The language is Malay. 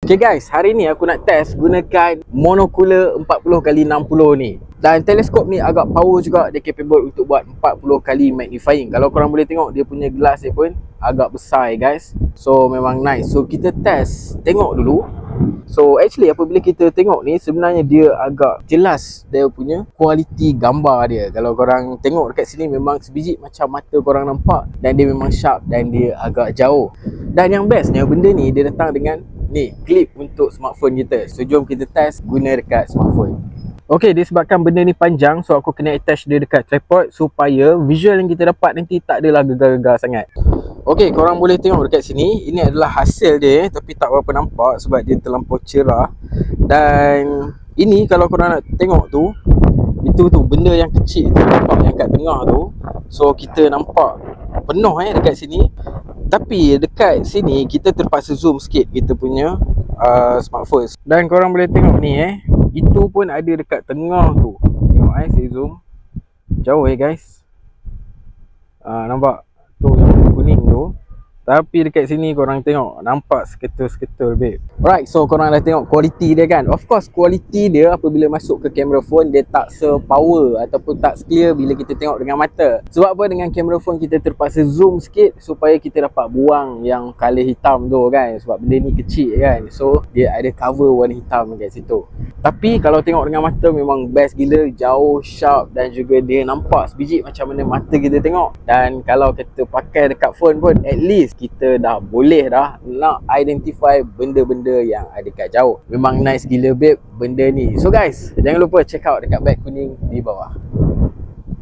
Okay guys, hari ni aku nak test gunakan monocular 40x60 ni. Dan teleskop ni agak power juga, dia capable untuk buat 40 kali magnifying. Kalau korang boleh tengok, dia punya gelas dia pun agak besar guys. So memang nice. So kita test, tengok dulu. So actually apabila kita tengok ni, sebenarnya dia agak jelas dia punya kualiti gambar dia. Kalau korang tengok dekat sini, memang sebiji macam mata korang nampak. Dan dia memang sharp dan dia agak jauh. Dan yang bestnya, benda ni dia datang dengan ni, clip untuk smartphone kita. So jom kita test guna dekat smartphone. Okay, disebabkan benda ni panjang, so aku kena attach dia dekat tripod supaya visual yang kita dapat nanti tak adalah gegar-gegar sangat. Okay, korang boleh tengok dekat sini. Ini adalah hasil dia, tapi tak berapa nampak sebab dia terlampau cerah. Dan ini kalau korang nak tengok tu, itu tu benda yang kecil tu, nampak yang kat tengah tu. So kita nampak penuh dekat sini. Tapi dekat sini kita terpaksa zoom sikit kita punya smartphone. Dan korang boleh tengok ni itu pun ada dekat tengah tu. Tengok saya zoom jauh guys. Nampak tu yang kuning tu. Tapi dekat sini korang tengok, nampak seketul-seketul babe. Alright, so korang dah tengok kualiti dia kan. Of course kualiti dia apabila masuk ke kamera phone, dia tak se-power ataupun tak clear bila kita tengok dengan mata. Sebab apa, dengan kamera phone kita terpaksa zoom sikit supaya kita dapat buang yang colour hitam tu kan. Sebab benda ni kecil kan. So dia ada cover warna hitam kat situ. Tapi kalau tengok dengan mata memang best gila, jauh, sharp dan juga dia nampak sebiji macam mana mata kita tengok. Dan kalau kita pakai dekat phone pun, at least kita dah boleh dah nak identify benda-benda yang ada kat jauh. Memang nice gila babe benda ni. So guys, jangan lupa check out dekat beg kuning di bawah.